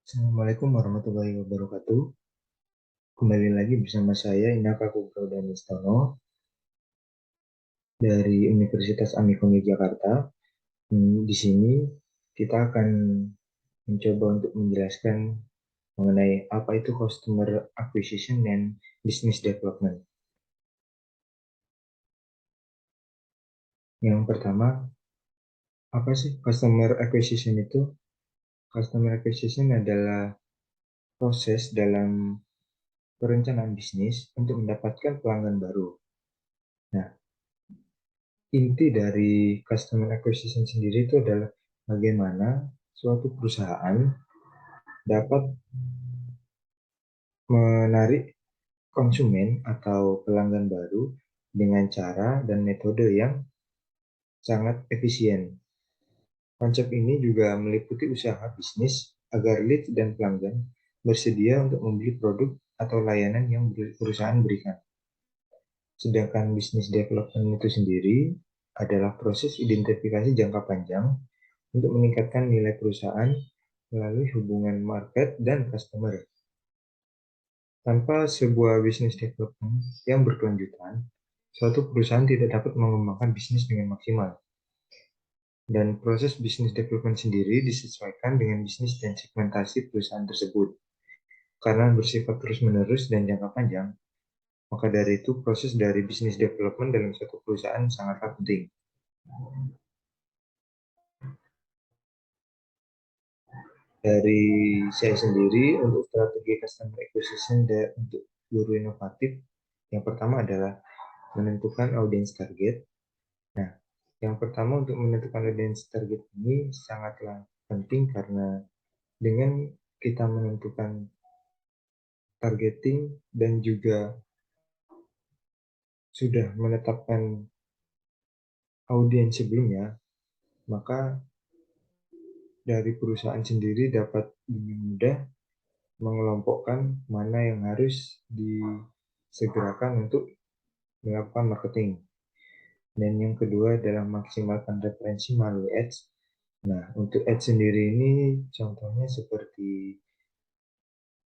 Assalamualaikum warahmatullahi wabarakatuh. Kembali lagi bersama saya Inaka Kubraudanistono dari Universitas Amikom Yogyakarta. Di sini kita akan mencoba untuk menjelaskan mengenai apa itu customer acquisition dan business development. Yang pertama, apa sih customer acquisition itu? Customer acquisition adalah proses dalam perencanaan bisnis untuk mendapatkan pelanggan baru. Nah, inti dari customer acquisition sendiri itu adalah bagaimana suatu perusahaan dapat menarik konsumen atau pelanggan baru dengan cara dan metode yang sangat efisien. Konsep ini juga meliputi usaha bisnis agar lead dan pelanggan bersedia untuk membeli produk atau layanan yang perusahaan berikan. Sedangkan bisnis development itu sendiri adalah proses identifikasi jangka panjang untuk meningkatkan nilai perusahaan melalui hubungan market dan customer. Tanpa sebuah bisnis development yang berkelanjutan, suatu perusahaan tidak dapat mengembangkan bisnis dengan maksimal. Dan proses bisnis development sendiri disesuaikan dengan bisnis dan segmentasi perusahaan tersebut. Karena bersifat terus-menerus dan jangka panjang, maka dari itu proses dari bisnis development dalam suatu perusahaan sangatlah penting. Dari saya sendiri untuk strategi customer acquisition dan untuk guru inovatif, yang pertama adalah menentukan audiens target. Nah, yang pertama untuk menentukan audiens target ini sangatlah penting karena dengan kita menentukan targeting dan juga sudah menetapkan audiens sebelumnya, maka dari perusahaan sendiri dapat dengan mudah mengelompokkan mana yang harus disegerakan untuk melakukan marketing. Dan yang kedua adalah maksimalkan referensi melalui ads. Nah, untuk ads sendiri ini contohnya seperti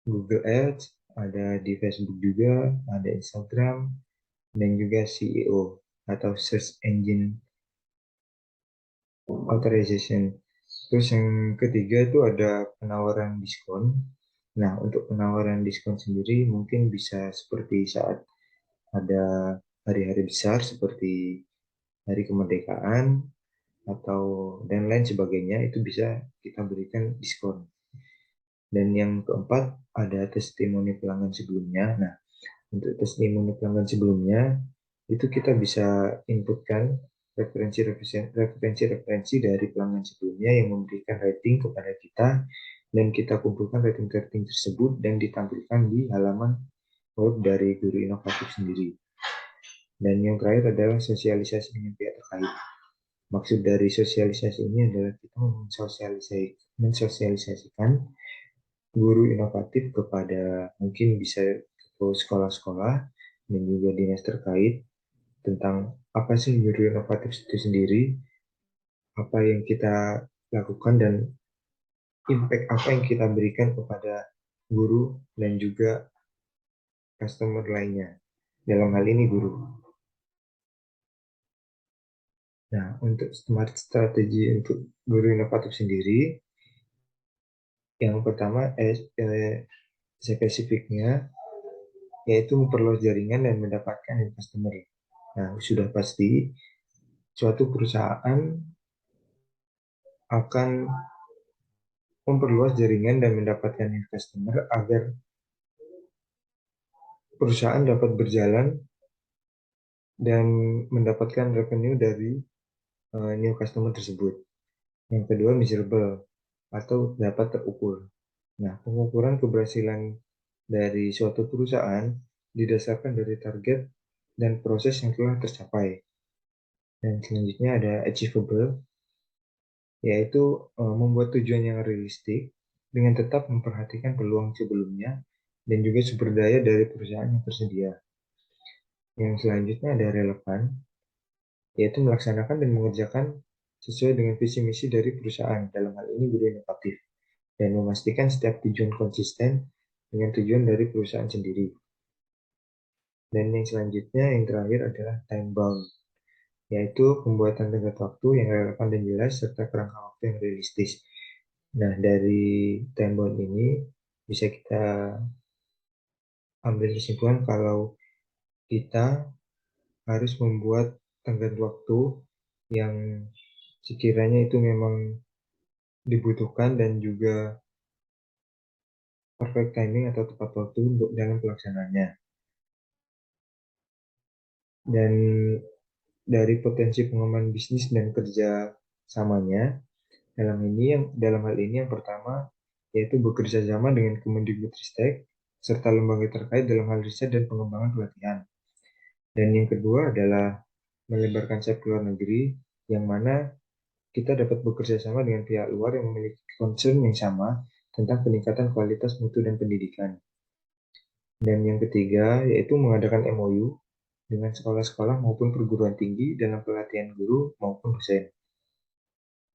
Google Ads, ada di Facebook juga, ada Instagram, dan juga SEO atau Search Engine Authorization. Terus yang ketiga itu ada penawaran diskon. Nah, untuk penawaran diskon sendiri mungkin bisa seperti saat ada hari-hari besar seperti hari kemerdekaan atau dan lain sebagainya, itu bisa kita berikan diskon. Dan yang keempat ada testimoni pelanggan sebelumnya. Nah, untuk testimoni pelanggan sebelumnya itu kita bisa inputkan referensi dari pelanggan sebelumnya yang memberikan rating kepada kita, dan kita kumpulkan rating-rating tersebut dan ditampilkan di halaman web dari Guru Inovatif sendiri. Dan yang terakhir adalah sosialisasi dengan pihak terkait. Maksud dari sosialisasi ini adalah kita mensosialisasikan guru inovatif kepada mungkin bisa ke sekolah-sekolah dan juga dinas terkait tentang apa sih guru inovatif itu sendiri, apa yang kita lakukan, dan impact apa yang kita berikan kepada guru dan juga customer lainnya. Dalam hal ini guru. Nah, untuk smart strategi untuk guru inovatif sendiri, yang pertama spesifiknya yaitu memperluas jaringan dan mendapatkan customer. Nah, sudah pasti suatu perusahaan akan memperluas jaringan dan mendapatkan customer agar perusahaan dapat berjalan dan mendapatkan revenue dari new customer tersebut. Yang kedua, measurable atau dapat terukur. Nah, pengukuran keberhasilan dari suatu perusahaan didasarkan dari target dan proses yang telah tercapai. Dan selanjutnya ada achievable, yaitu membuat tujuan yang realistik dengan tetap memperhatikan peluang sebelumnya dan juga sumber daya dari perusahaan yang tersedia. Yang selanjutnya ada relevan, yaitu melaksanakan dan mengerjakan sesuai dengan visi misi dari perusahaan, dalam hal ini guru inovatif. dan memastikan setiap tujuan konsisten dengan tujuan dari perusahaan sendiri. Dan yang selanjutnya, yang terakhir adalah time bound, yaitu pembuatan tenggat waktu yang relevan dan jelas serta kerangka waktu yang realistis. Nah, dari time bound ini bisa kita ambil kesimpulan kalau kita harus membuat tenggat waktu yang sekiranya itu memang dibutuhkan dan juga perfect timing atau tepat waktu untuk dalam pelaksanaannya. Dan dari potensi pengembangan bisnis dan kerja samanya, dalam hal ini yang pertama yaitu bekerja sama dengan Kemendikbudristek serta lembaga terkait dalam hal riset dan pengembangan pelatihan. Dan yang kedua adalah melebarkan sayap ke luar negeri, yang mana kita dapat bekerja sama dengan pihak luar yang memiliki concern yang sama tentang peningkatan kualitas mutu dan pendidikan. Dan yang ketiga yaitu mengadakan MOU dengan sekolah-sekolah maupun perguruan tinggi dalam pelatihan guru maupun dosen.